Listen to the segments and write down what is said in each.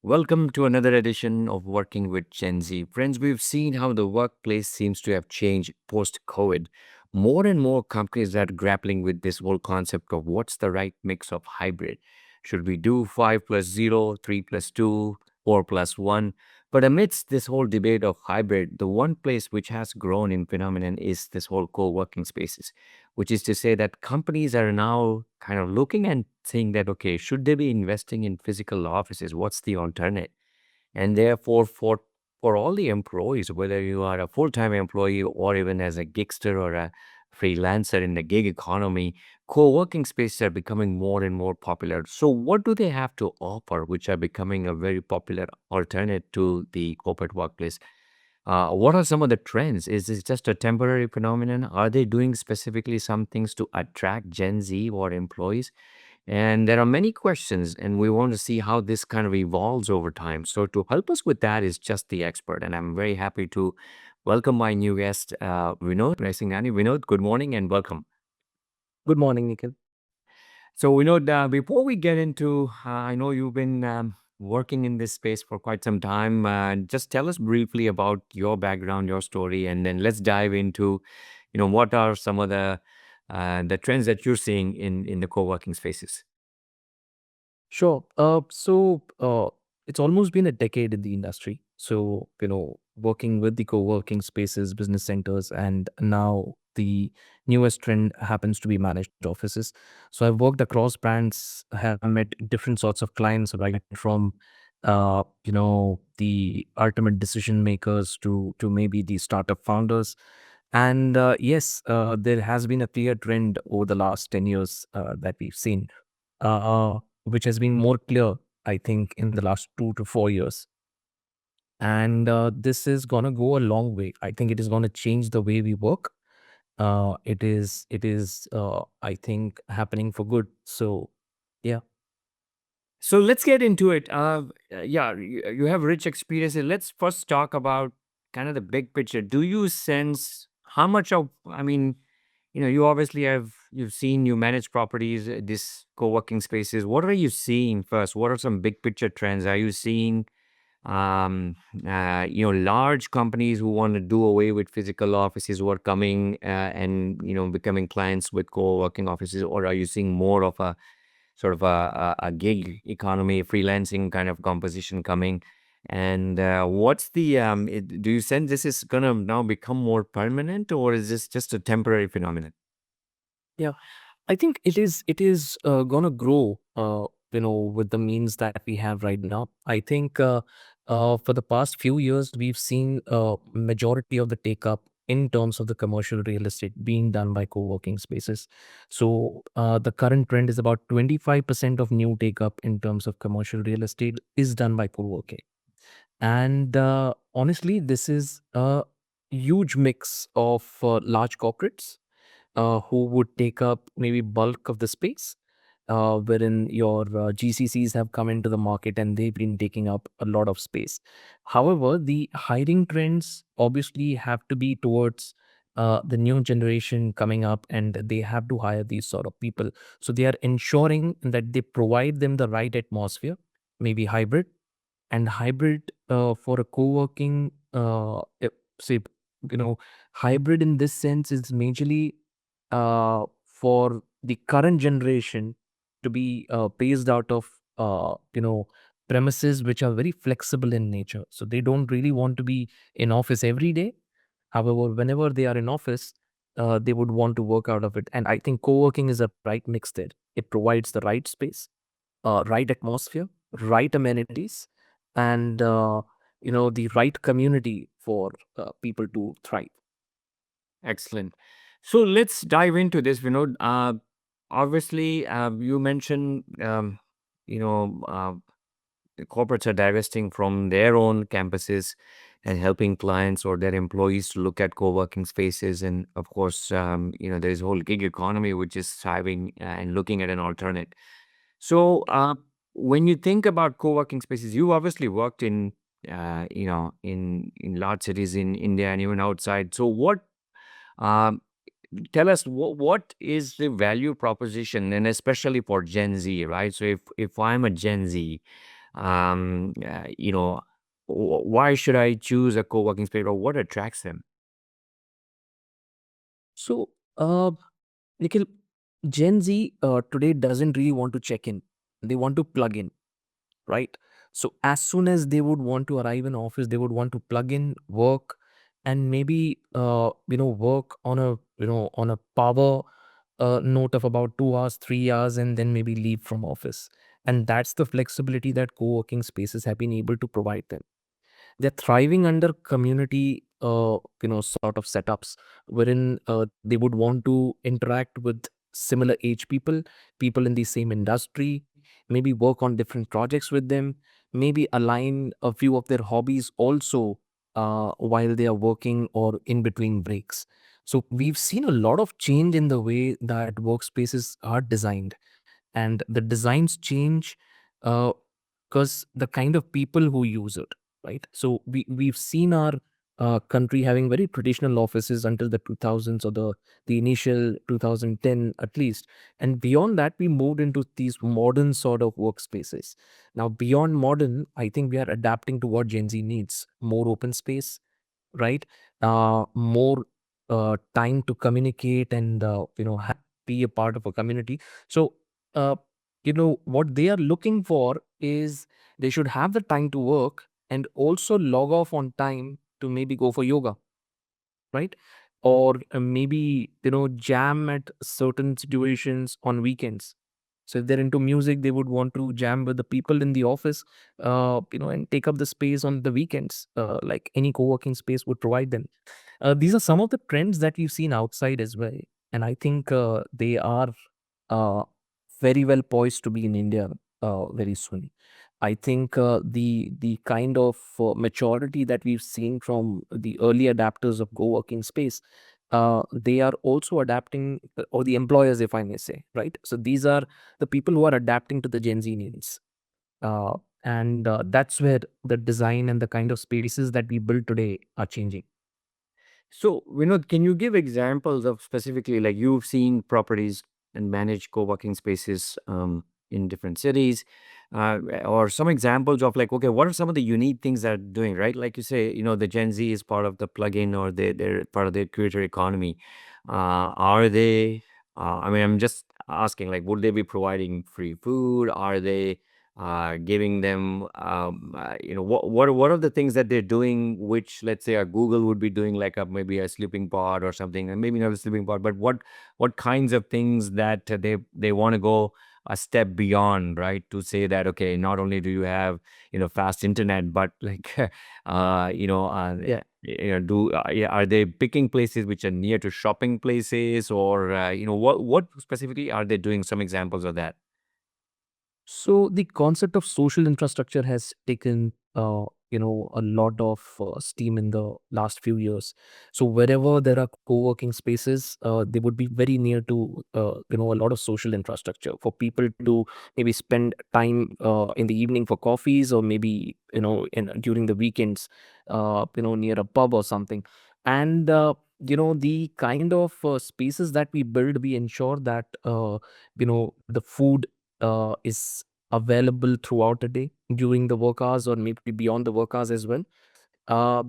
Welcome to another edition of Working with Gen Z. Friends, we've seen how the workplace seems to have changed post COVID. More and more companies are grappling with this whole concept of what's the right mix of hybrid. Should we do 5 plus 0, 3 plus 2, 4 plus 1? But amidst this whole debate of hybrid, the one place which has grown in phenomenon is this whole co-working spaces, which is to say that companies are now kind of looking and saying that, okay, should they be investing in physical offices? What's the alternate? And therefore, for all the employees, whether you are a full-time employee or even as a gigster or a freelancer in the gig economy, co-working spaces are becoming more and more popular. So what do they have to offer, which are becoming a very popular alternate to the corporate workplace? What are some of the trends? Is this just a temporary phenomenon? Are they doing specifically some things to attract Gen Z or employees? And there are many questions, and we want to see how this kind of evolves over time. So, to help us with that is just the expert. And I'm very happy to welcome my new guest, Vinod Raisinghani. Vinod, good morning and welcome. Good morning, Nikhil. So, Vinod, before we get into, I know you've been working in this space for quite some time. Just tell us briefly about your background, your story, and then let's dive into, what are some of the trends that you're seeing in the co-working spaces. Sure. It's almost been a decade in the industry. Working with the co-working spaces, business centers, and now the newest trend happens to be managed offices. So I've worked across brands, have met different sorts of clients, right from the ultimate decision makers to maybe the startup founders. And yes, there has been a clear trend over the last 10 years that we've seen. Which has been more clear, I think, in the last 2 to 4 years. And this is gonna go a long way. I think it is gonna change the way we work. It is, I think, happening for good. So, yeah. So let's get into it. Yeah, you have rich experiences. Let's first talk about kind of the big picture. Do you sense how much of, I mean, you obviously you've seen, you manage properties, this co-working spaces. What are you seeing first? What are some big picture trends? Are you seeing, large companies who want to do away with physical offices who are coming and, becoming clients with co-working offices? Or are you seeing more of a sort of a gig economy, freelancing kind of composition coming. And what's do you sense this is going to now become more permanent or is this just a temporary phenomenon? Yeah. I think it is gonna grow, with the means that we have right now. I think for the past few years we've seen majority of the take up in terms of the commercial real estate being done by co-working spaces. So the current trend is about 25% of new take up in terms of commercial real estate is done by co-working. And honestly, this is a huge mix of large corporates who would take up maybe bulk of the space, wherein your GCCs have come into the market and they've been taking up a lot of space. However, the hiring trends obviously have to be towards the new generation coming up, and they have to hire these sort of people. So they are ensuring that they provide them the right atmosphere, maybe hybrid, and hybrid for a co-working say, you know hybrid in this sense is majorly for the current generation to be based out of premises which are very flexible in nature, so they don't really want to be in office every day. However, whenever they are in office, they would want to work out of it, and I think co-working is a right mix there. It provides the right space, right atmosphere, right amenities, and the right community for people to thrive. Excellent. So let's dive into this, Vinod. Obviously, you mentioned, you know, uh, the corporates are divesting from their own campuses and helping clients or their employees to look at co-working spaces. And of course, there's a whole gig economy which is thriving and looking at an alternate. So, when you think about co-working spaces, you obviously worked in large cities in India and even outside. So, um, tell us what is the value proposition, and especially for Gen Z, right? So, if I'm a Gen Z, You know, why should I choose a co-working space, or what attracts them? So, Nikhil, Gen Z today doesn't really want to check in. They want to plug in, right? So as soon as they would want to arrive in office, they would want to plug in, work, and maybe work on a power note of about 2 hours, 3 hours, and then maybe leave from office. And that's the flexibility that co-working spaces have been able to provide them. They're thriving under community sort of setups wherein they would want to interact with similar age people, people in the same industry, maybe work on different projects with them, maybe align a few of their hobbies also while they are working or in between breaks. So we've seen a lot of change in the way that workspaces are designed, and the designs change because the kind of people who use it, right? So we've seen our country having very traditional offices until the 2000s, or the initial 2010 at least, and beyond that we moved into these modern sort of workspaces. Now beyond modern, I think we are adapting to what Gen Z needs: more open space, right? More time to communicate and be a part of a community. So uh, what they are looking for is they should have the time to work and also log off on time to maybe go for yoga, right? Or maybe jam at certain situations on weekends. So if they're into music, they would want to jam with the people in the office, and take up the space on the weekends, like any co-working space would provide them. These are some of the trends that we've seen outside as well, and I think they are uh, very well poised to be in India very soon. I think the kind of maturity that we've seen from the early adapters of co-working space, they are also adapting, or the employers, if I may say, right? So these are the people who are adapting to the Gen Z needs. Uh, and that's where the design and the kind of spaces that we build today are changing. So, Vinod, can you give examples of specifically, like you've seen properties and managed co-working spaces in different cities, or some examples of like, okay, what are some of the unique things they're doing, right? Like you say, the Gen Z is part of the plug-in, or they're part of the creator economy. Are they, I mean, I'm just asking, like, would they be providing free food? Are they giving them, what are the things that they're doing, which let's say a Google would be doing, like a maybe a sleeping pod or something, and maybe not a sleeping pod, but what kinds of things that they want to go a step beyond, right? To say that, okay, not only do you have fast internet, but like Yeah. yeah, are they picking places which are near to shopping places, or what specifically are they doing? Some examples of that. So the concept of social infrastructure has taken, a lot of steam in the last few years. So wherever there are co-working spaces, they would be very near to, a lot of social infrastructure for people to maybe spend time in the evening for coffees, or maybe during the weekends, near a pub or something. And the kind of spaces that we build, we ensure that the food is available throughout the day during the work hours, or maybe beyond the work hours as well.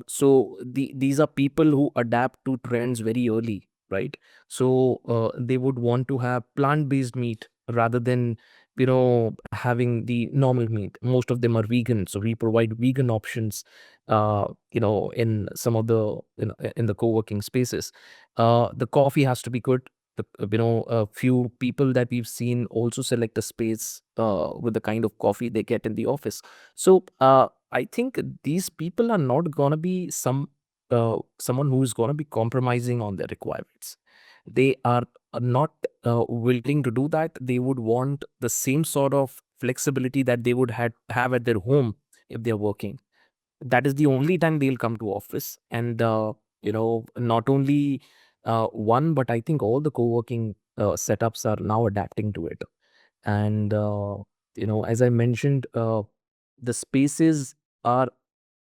So these are people who adapt to trends very early, right? So they would want to have plant-based meat rather than having the normal meat. Most of them are vegan, so we provide vegan options in some of the in the co-working spaces. The coffee has to be good. A few people that we've seen also select a space with the kind of coffee they get in the office. So I think these people are not gonna be someone who is gonna be compromising on their requirements. They are not willing to do that. They would want the same sort of flexibility that they would have at their home if they're working. That is the only time they'll come to office. And not only one, but I think all the co-working setups are now adapting to it. And as I mentioned, the spaces are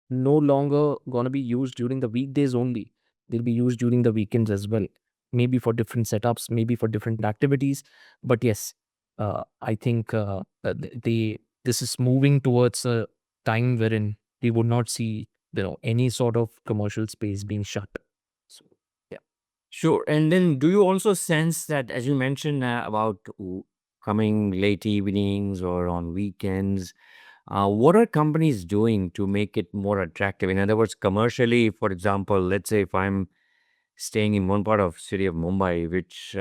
no longer going to be used during the weekdays only. They'll be used during the weekends as well, maybe for different setups, maybe for different activities. But yes, I think this is moving towards a time wherein we would not see, any sort of commercial space being shut. So yeah. Sure. And then do you also sense that, as you mentioned about coming late evenings or on weekends, what are companies doing to make it more attractive? In other words, commercially, for example, let's say if I'm staying in one part of city of Mumbai, which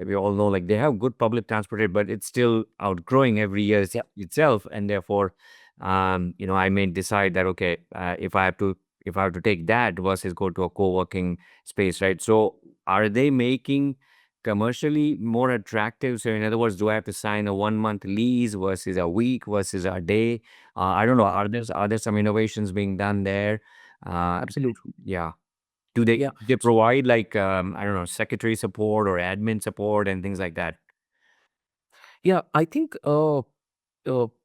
we all know, like they have good public transport, but it's still outgrowing every year Yeah. itself, and therefore, I may decide that okay, if I have to take that versus go to a co-working space, right? So, are they making commercially more attractive? So, in other words, do I have to sign a 1 month lease versus a week versus a day? I don't know. Are there some innovations being done there? Uh, Absolutely. yeah. Do they Yeah. they provide like, I don't know, secretary support or admin support and things like that? Yeah, I think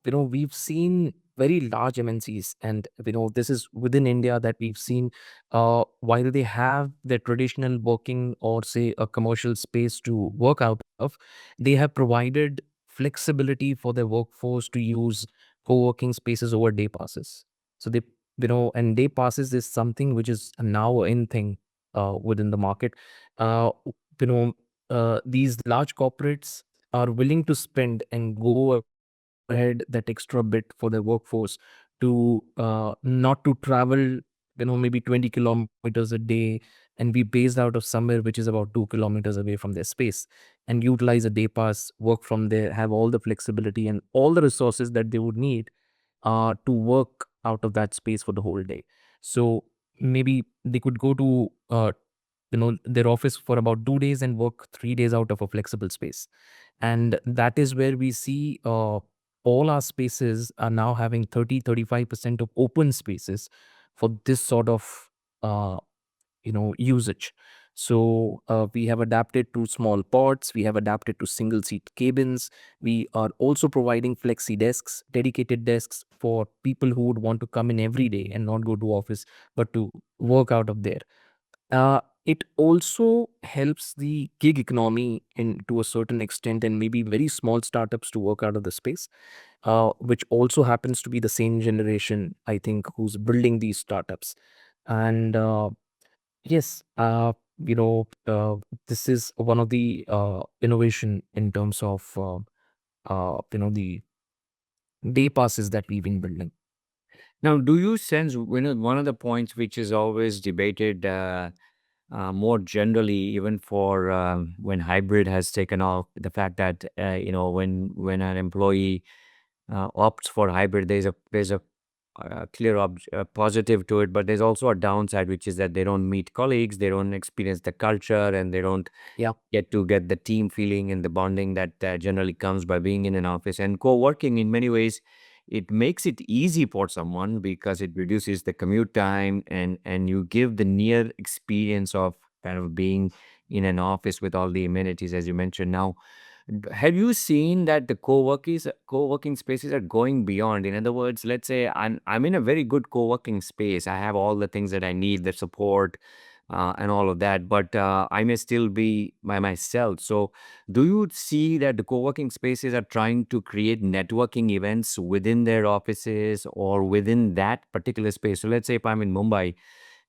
we've seen very large MNCs, and this is within India that we've seen, while they have their traditional working or say a commercial space to work out of, they have provided flexibility for their workforce to use co-working spaces over day passes. So they, and day passes is something which is now a in thing within the market. Uh, you know, these large corporates are willing to spend and go ahead that extra bit for their workforce to not to travel, maybe 20 kilometers a day, and be based out of somewhere which is about 2 kilometers away from their space, and utilize a day pass, work from there, have all the flexibility and all the resources that they would need to work out of that space for the whole day. So maybe they could go to their office for about 2 days and work 3 days out of a flexible space. And that is where we see all our spaces are now having 30-35% of open spaces for this sort of uh, usage. So we have adapted to small pods, we have adapted to single seat cabins, we are also providing flexi desks, dedicated desks for people who would want to come in every day and not go to office but to work out of there. It also helps the gig economy in to a certain extent, and maybe very small startups to work out of the space, which also happens to be the same generation, I think, who's building these startups. And yes, this is one of the innovation in terms of the day passes that we've been building. Now, do you sense, one of the points which is always debated more generally, even for when hybrid has taken off, the fact that when an employee opts for hybrid, there's a clear positive to it, but there's also a downside, which is that they don't meet colleagues, they don't experience the culture, and they don't Yeah. get the team feeling and the bonding that generally comes by being in an office. And co-working, in many ways, it makes it easy for someone because it reduces the commute time, and you give the near experience of kind of being in an office with all the amenities, as you mentioned. Now, have you seen that the co-working spaces are going beyond? In other words, let's say I'm in a very good co-working space. I have all the things that I need, the support, and all of that, but I may still be by myself. So, do you see that the co-working spaces are trying to create networking events within their offices or within that particular space? So, let's say if I'm in Mumbai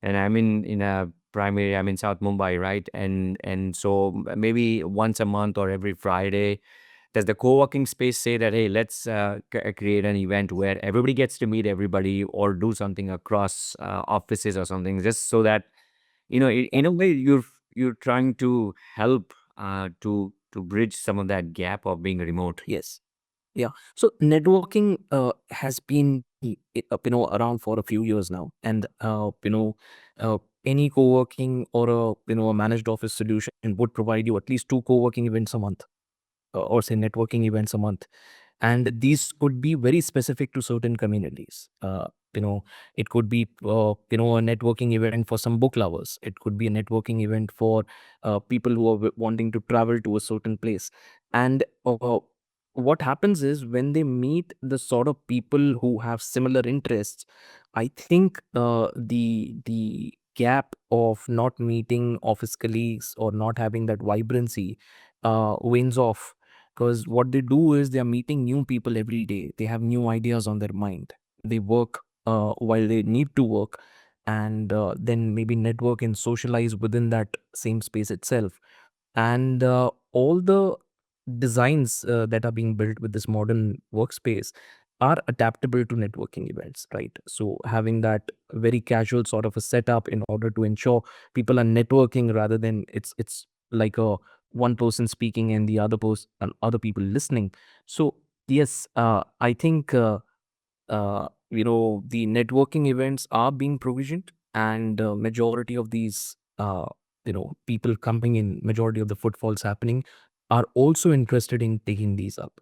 and I'm in South Mumbai, right? And so maybe once a month or every Friday, does the co-working space say that, hey, let's create an event where everybody gets to meet everybody or do something across offices or something, just so that in a way you're trying to help to bridge some of that gap of being remote. Yes. Yeah. So networking has been around for a few years now, and any co-working or a managed office solution would provide you at least two co-working events a month, or say networking events a month, and these could be very specific to certain communities. It could be a networking event for some book lovers. It could be a networking event for people who are wanting to travel to a certain place. And what happens is when they meet the sort of people who have similar interests, I think the gap of not meeting office colleagues or not having that vibrancy wanes off, because what they do is they are meeting new people every day. They have new ideas on their mind. They work while they need to work, and then maybe network and socialize within that same space itself. And all the designs that are being built with this modern workspace are adaptable to networking events, right? So having that very casual sort of a setup in order to ensure people are networking rather than it's like a one person speaking and the other person and other people listening. So yes, I think the networking events are being provisioned, and majority of these people coming in, majority of the footfalls happening are also interested in taking these up.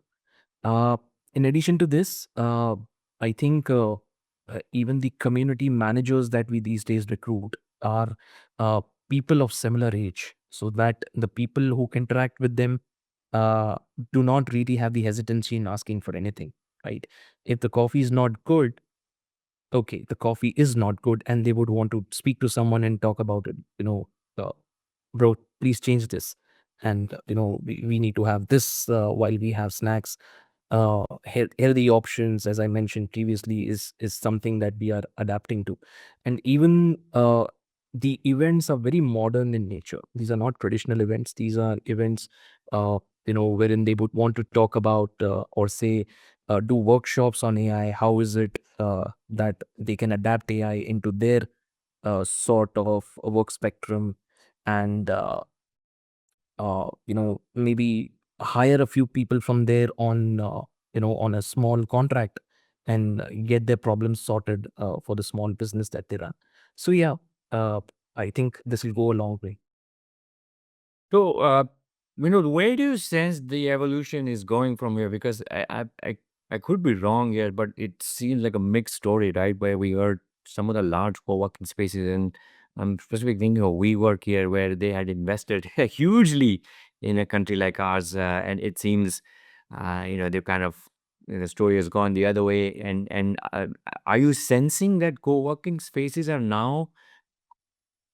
uh, in addition to this, I think even the community managers that we these days recruit are uh, people of similar age, so that the people who interact with them uh, do not really have the hesitancy in asking for anything, right? If the coffee is not good, okay, the coffee is not good, and they would want to speak to someone and talk about it. Uh, Bro, please change this, and we need to have this while we have snacks. Healthy options, as I mentioned previously, is something that we are adapting to. And even the events are very modern in nature. These are not traditional events. These are events wherein they would want to talk about or say do workshops on AI. How is it that they can adapt AI into their sort of work spectrum, and maybe hire a few people from there on on a small contract, and get their problems sorted for the small business that they run. So yeah, uh, I think this will go a long way. So, where do you sense the evolution is going from here? Because I could be wrong here, but it seems like a mixed story, right? Where we heard some of the large co-working spaces, and I'm specifically thinking of WeWork here, where they had invested hugely in a country like ours, and it seems, they've kind of the story has gone the other way. And are you sensing that co-working spaces are now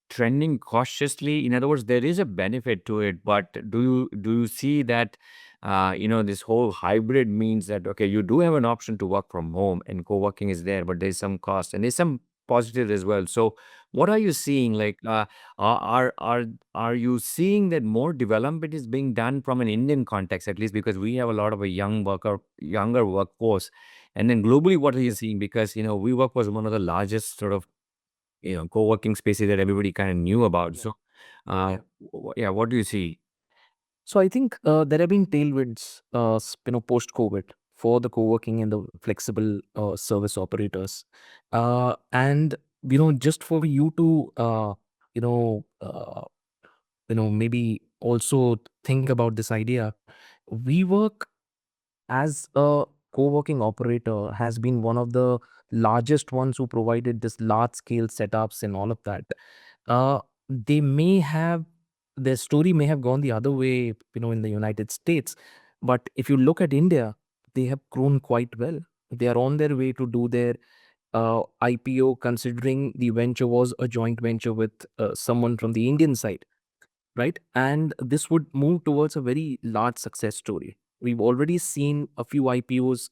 trending cautiously? In other words, there is a benefit to it, but do you see that this whole hybrid means that okay, you do have an option to work from home and co-working is there, but there's some cost and there's some positive as well. So what are you seeing? Like, are you seeing that more development is being done from an Indian context, at least because we have a lot of a younger workforce, and then globally, what are you seeing? Because WeWork was one of the largest sort of co-working spaces that everybody kind of knew about. Yeah. So, yeah, what do you see? So I think there have been tailwinds, post COVID for the co-working and the flexible service operators, and just for you to you know uh, maybe also think about this idea. WeWork as a co-working operator has been one of the largest ones who provided this large scale setups and all of that. They may have Their story may have gone the other way, in the United States, but if you look at India, they have grown quite well. They are on their way to do their IPO, considering the venture was a joint venture with someone from the Indian side, right? And this would move towards a very large success story. We've already seen a few IPOs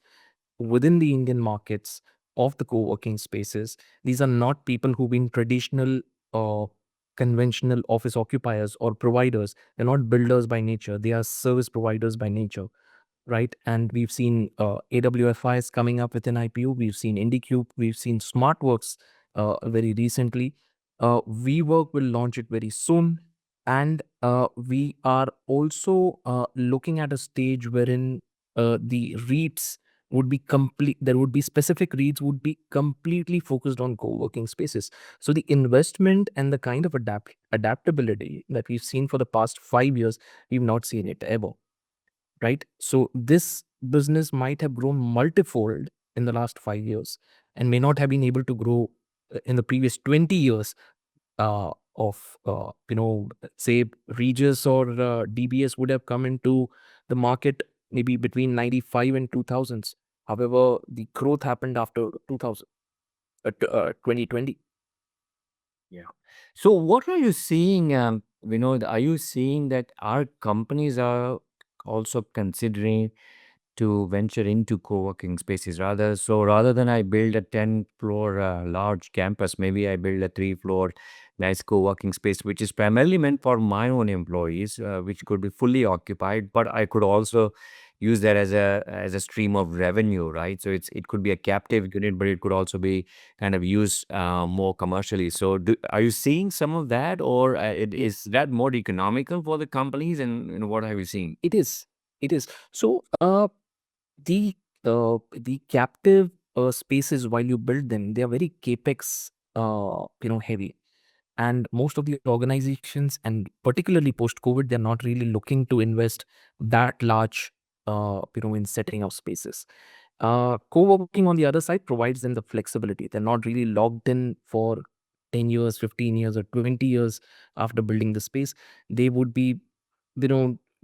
within the Indian markets of the co-working spaces. These are not people who've been traditional or conventional office occupiers or providers. They're not builders by nature. They are service providers by nature, right? And we've seen AWFIs coming up with an IPO. We've seen IndyCube. We've seen SmartWorks very recently. WeWork will launch it very soon. And we are also looking at a stage wherein the REITs would be complete. There would be specific REITs would be completely focused on co-working spaces. So the investment and the kind of adaptability that we've seen for the past 5 years, we've not seen it ever, right? So this business might have grown multifold in the last 5 years and may not have been able to grow in the previous 20 years say Regis or DBS would have come into the market maybe between 95 and 2000s. However, the growth happened after 2000, 2020. Yeah. So, what are you seeing, Vinod? Are you seeing that our companies are also considering to venture into co-working spaces rather than I build a 10 floor large campus, maybe I build a 3 floor nice co-working space which is primarily meant for my own employees, which could be fully occupied, but I could also use that as a stream of revenue, right? So it could be a captive unit, but it could also be kind of used more commercially. So are you seeing some of that, or is that more economical for the companies, and what have you seen? It is. It is. So, the the captive spaces, while you build them, they are very capex heavy. And most of the organizations, and particularly post COVID, they're not really looking to invest that large in setting up spaces. Co-working on the other side provides them the flexibility. They're not really locked in for 10 years, 15 years, or 20 years after building the space. They would be,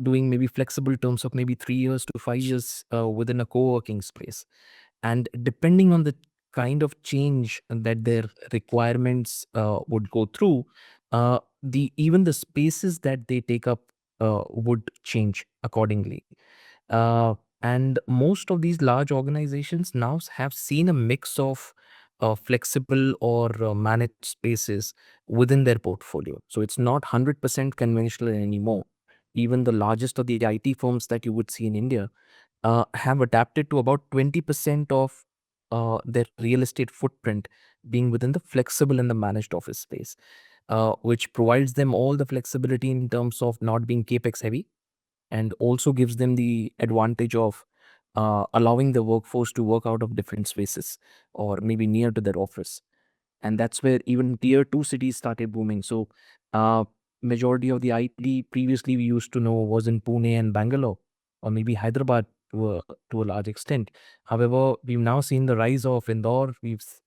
doing maybe flexible terms of maybe 3 years to 5 years within a co-working space. And depending on the kind of change that their requirements would go through, the even the spaces that they take up would change accordingly. Uh, and most of these large organizations now have seen a mix of flexible or managed spaces within their portfolio. So it's not 100% conventional anymore. Even the largest of the IT firms that you would see in India have adapted to about 20% of their real estate footprint being within the flexible and the managed office space, which provides them all the flexibility in terms of not being capex heavy, and also gives them the advantage of allowing the workforce to work out of different spaces or maybe near to their office. And that's where even tier 2 cities started booming. So majority of the IT previously we used to know was in Pune and Bangalore, or maybe Hyderabad to a large extent. However, we've now seen the rise of Indore.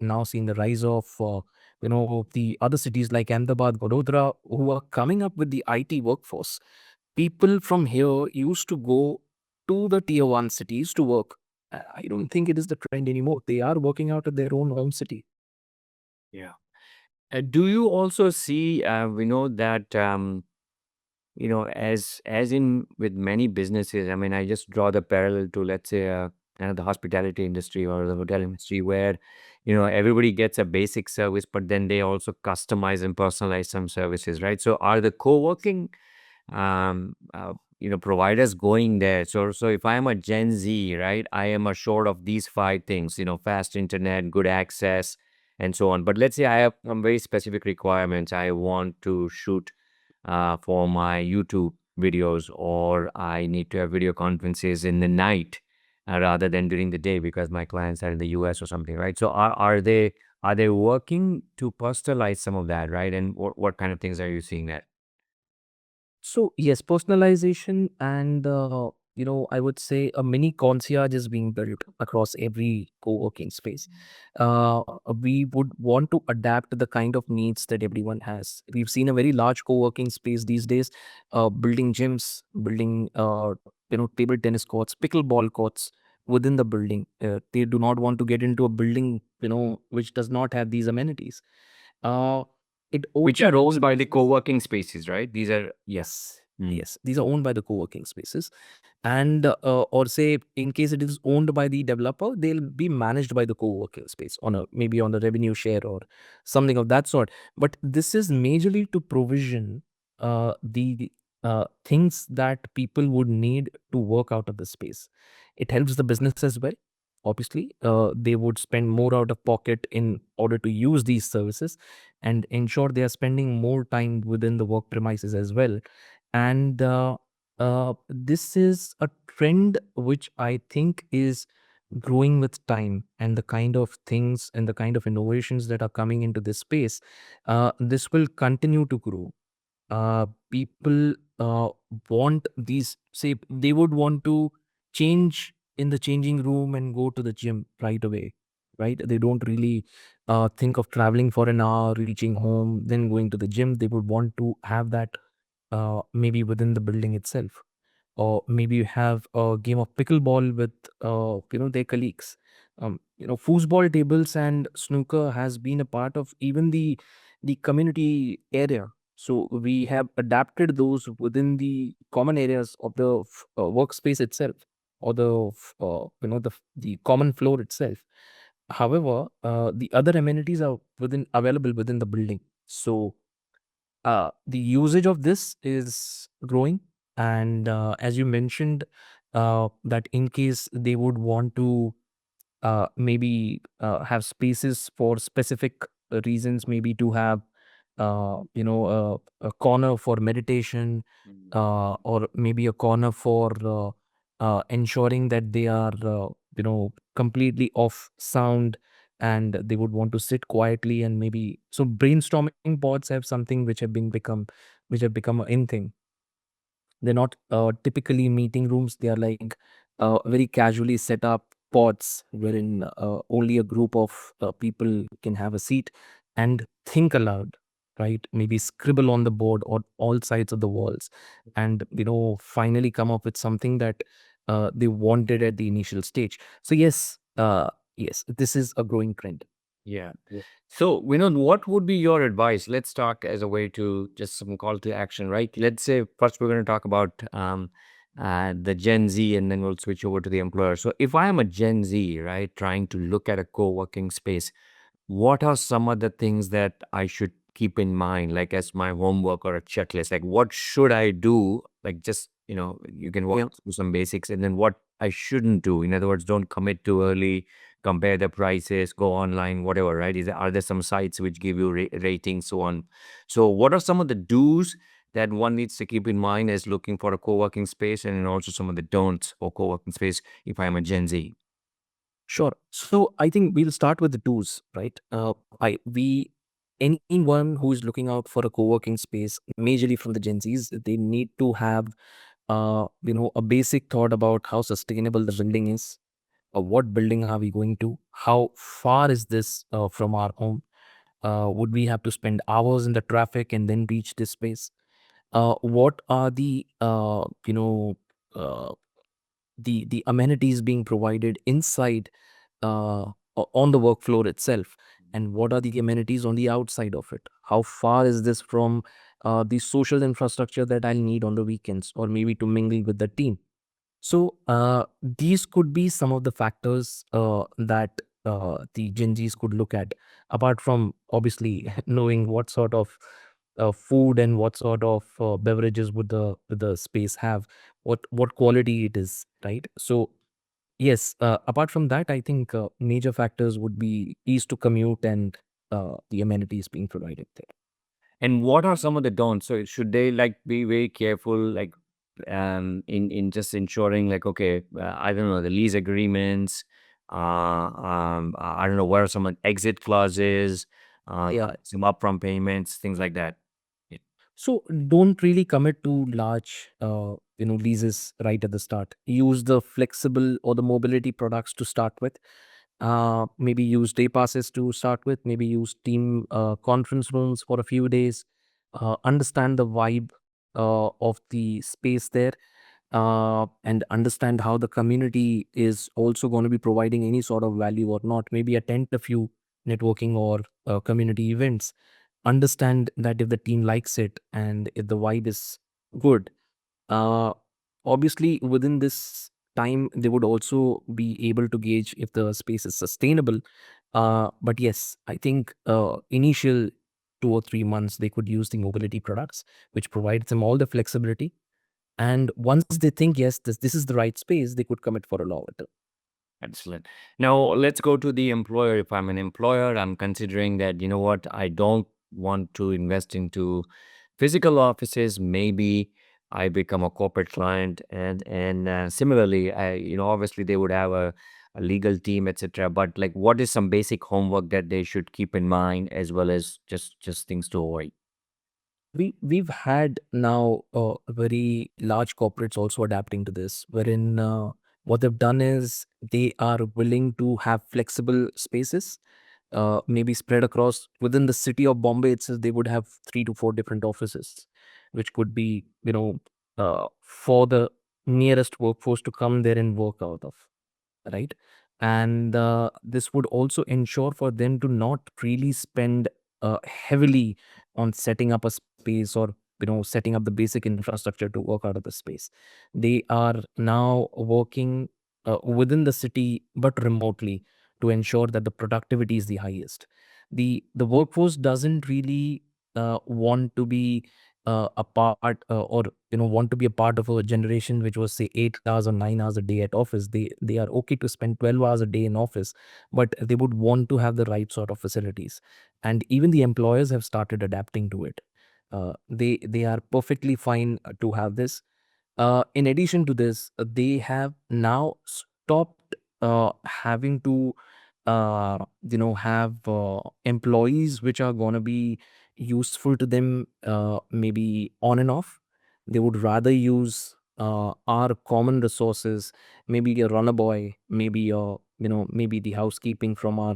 Now seen the rise of the other cities like Ahmedabad, Vadodara, who are coming up with the IT workforce. People from here used to go to the tier 1 cities to work. I don't think it is the trend anymore. They are working out of their own home city. Yeah. Do you also see, we know that, as in with many businesses, I mean, I just draw the parallel to, let's say, the hospitality industry or the hotel industry, where, everybody gets a basic service, but then they also customize and personalize some services, right? So are the co-working providers going there? So if I am a Gen Z, right, I am assured of these five things, fast internet, good access, and so on. But let's say I have some very specific requirements. I want to shoot for my YouTube videos, or I need to have video conferences in the night rather than during the day because my clients are in the US or something, right? So are they working to personalize some of that, right? And what kind of things are you seeing that? So yes, personalization and I would say a mini concierge is being built across every co-working space. We would want to adapt to the kind of needs that everyone has. We've seen a very large co-working space these days, building gyms, building table tennis courts, pickleball courts within the building. They do not want to get into a building which does not have these amenities. Uh, it Which also are owned helps. by the co-working spaces, right? These are. Yes, Mm. yes. These are owned by the co-working spaces. And or say in case it is owned by the developer, they'll be managed by the co-working space on a maybe on the revenue share or something of that sort. But this is majorly to provision the things that people would need to work out of the space. It helps the business as well. Obviously, they would spend more out of pocket in order to use these services and ensure they are spending more time within the work premises as well. And this is a trend which I think is growing with time, and the kind of things and the kind of innovations that are coming into this space. This will continue to grow. People want these, say, they would want to change in the changing room and go to the gym right away, right? They don't really think of traveling for an hour, reaching home, then going to the gym. They would want to have that maybe within the building itself, or maybe you have a game of pickleball with their colleagues. Foosball tables and snooker has been a part of even the community area. So we have adapted those within the common areas of the workspace itself, or the common floor itself. However, the other amenities are within available within the building. So the usage of this is growing, and as you mentioned, that in case they would want to maybe have spaces for specific reasons, maybe to have a corner for meditation, or maybe a corner for ensuring that they are completely off sound, and they would want to sit quietly, and maybe so brainstorming pods have something which have become an in thing. They're not typically meeting rooms. They are like very casually set up pods wherein only a group of people can have a seat and think aloud, right? Maybe scribble on the board or all sides of the walls, and finally come up with something that they wanted at the initial stage. So yes, this is a growing trend. Yeah. So, Vinod, what would be your advice? Let's talk as a way to just some call to action, right? Let's say first we're going to talk about the Gen Z, and then we'll switch over to the employer. So, if I am a Gen Z, right, trying to look at a co-working space, what are some of the things that I should keep in mind, like as my homework or a checklist? Like, what should I do? Like, just, you can walk through some basics, and then what I shouldn't do. In other words, don't commit too early, compare the prices, go online, whatever, right? Are there some sites which give you ratings, so on? So, what are some of the do's that one needs to keep in mind as looking for a co working space, and then also some of the don'ts for co working space if I'm a Gen Z? Sure. So I think we'll start with the do's, right? I we anyone who is looking out for a co-working space, majorly from the Gen Zs, they need to have a basic thought about how sustainable the building is. What building are we going to? How far is this from our home? Would we have to spend hours in the traffic and then reach this space? What are uh, the amenities being provided inside on the work floor itself, and what are the amenities on the outside of it? How far is this from the social infrastructure that I'll need on the weekends, or maybe to mingle with the team? So these could be some of the factors that the Gen Zs could look at, apart from obviously knowing what sort of food and what sort of beverages would the space have, what quality it is, right? So yes, apart from that, I think major factors would be ease to commute and the amenities being provided there. And what are some of the don'ts? So should they like be very careful, like in just ensuring like, okay, I don't know, the lease agreements, I don't know, what are some exit clauses, Yeah. some upfront payments, things like that. Yeah. So don't really commit to large, leases right at the start. Use the flexible or the mobility products to start with. Maybe use day passes to start with. Maybe use team conference rooms for a few days. Understand the vibe of the space there, and understand how the community is also going to be providing any sort of value or not. Maybe attend a few networking or community events. Understand that if the team likes it and if the vibe is good, uh, obviously within this time they would also be able to gauge if the space is sustainable. But yes, I think initial 2 or 3 months they could use the mobility products, which provides them all the flexibility, and once they think, yes, this is the right space, they could commit for a longer term. Excellent. Now let's go to the employer. If I'm an employer, I'm considering that, you know what, I don't want to invest into physical offices. Maybe I become a corporate client, and similarly, obviously they would have a legal team, etc. But like, what is some basic homework that they should keep in mind, as well as just things to avoid? We've had now very large corporates also adapting to this, wherein what they've done is they are willing to have flexible spaces, maybe spread across within the city of Bombay itself. They would have 3 to 4 different offices, which could be for the nearest workforce to come there and work out of, right? And this would also ensure for them to not really spend heavily on setting up a space space, or setting up the basic infrastructure to work out of the space. They are now working within the city but remotely, to ensure that the productivity is the highest. The workforce doesn't really want to be a part, or want to be a part of a generation which was, say, 8 hours or 9 hours a day at office. They are okay to spend 12 hours a day in office, but they would want to have the right sort of facilities. And even the employers have started adapting to it. They are perfectly fine to have this. In addition to this, they have now stopped having to, have employees which are going to be useful to them, maybe on and off. They would rather use our common resources, maybe a runner boy, maybe maybe the housekeeping from our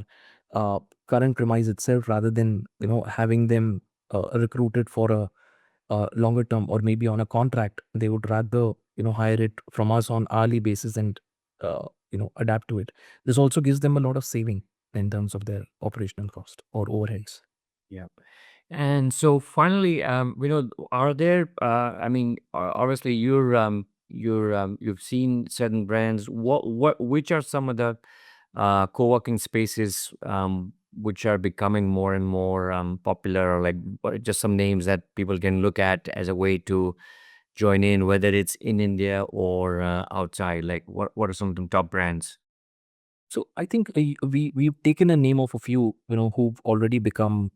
uh, current premise itself, rather than having them recruited for a longer term, or maybe on a contract. They would rather hire it from us on hourly basis, and adapt to it. This also gives them a lot of saving in terms of their operational cost or overheads. Yeah. And so finally, are there? I mean, obviously, you've seen certain brands. Which are some of the co-working spaces which are becoming more and more popular, or like what, just some names that people can look at as a way to join in, whether it's in India or outside? Like, what are some of the top brands? So I think we've taken a name of a few who've already become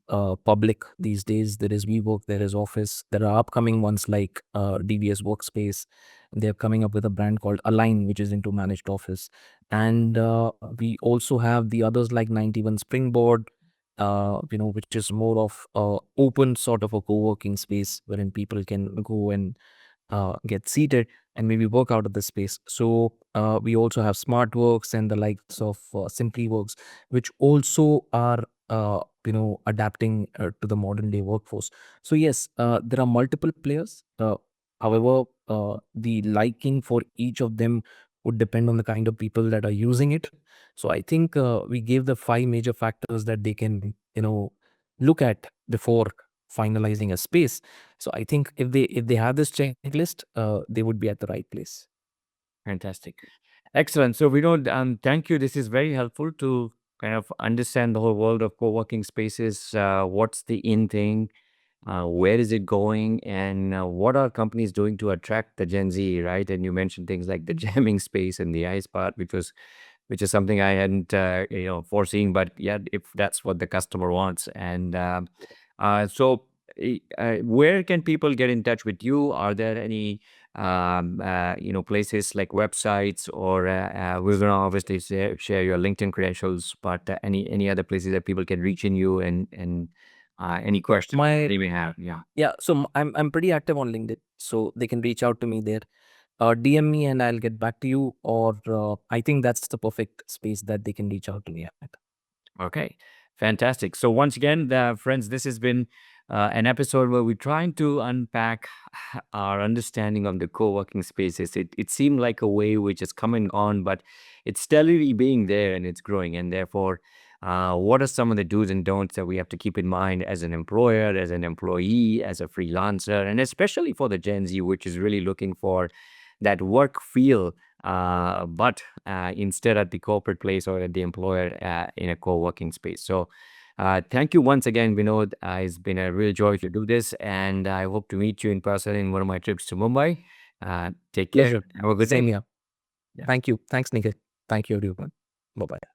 public these days. There is WeWork, there is Office, there are upcoming ones like DVS Workspace. They're coming up with a brand called Align, which is into managed office, and we also have the others like 91 Springboard, which is more of open sort of a co-working space wherein people can go and get seated and maybe work out of the space. So we also have SmartWorks and the likes of Simply Works, which also are adapting to the modern day workforce. So yes, there are multiple players. However, the liking for each of them would depend on the kind of people that are using it. So I think we gave the five major factors that they can look at before finalizing a space. So I think if they have this checklist, they would be at the right place. Fantastic. Excellent. So, thank you. This is very helpful to kind of understand the whole world of co-working spaces. What's the in thing? Where is it going? And what are companies doing to attract the Gen Z, right? And you mentioned things like the jamming space and the ice part, which is something I hadn't, foreseen. But yeah, if that's what the customer wants. And where can people get in touch with you? Are there any places like websites, or we're gonna obviously share your LinkedIn credentials, but any other places that people can reach in you, and any questions My they may have? Yeah. Yeah, so I'm pretty active on LinkedIn, so they can reach out to me there. DM me and I'll get back to you. Or I think that's the perfect space that they can reach out to me at. Okay, fantastic. So once again, friends, this has been an episode where we're trying to unpack our understanding of the co-working spaces. It seemed like a wave which is coming on, but it's steadily being there and it's growing. And therefore, what are some of the do's and don'ts that we have to keep in mind as an employer, as an employee, as a freelancer, and especially for the Gen Z, which is really looking for that work feel, but instead at the corporate place or at the employer in a co-working space. So thank you once again, Vinod. It's been a real joy to do this, and I hope to meet you in person in one of my trips to Mumbai. Take care. Pleasure. Have a good Same day. here. Yeah. Thank you. Thanks, Nikhil. Thank you, everyone. Bye bye.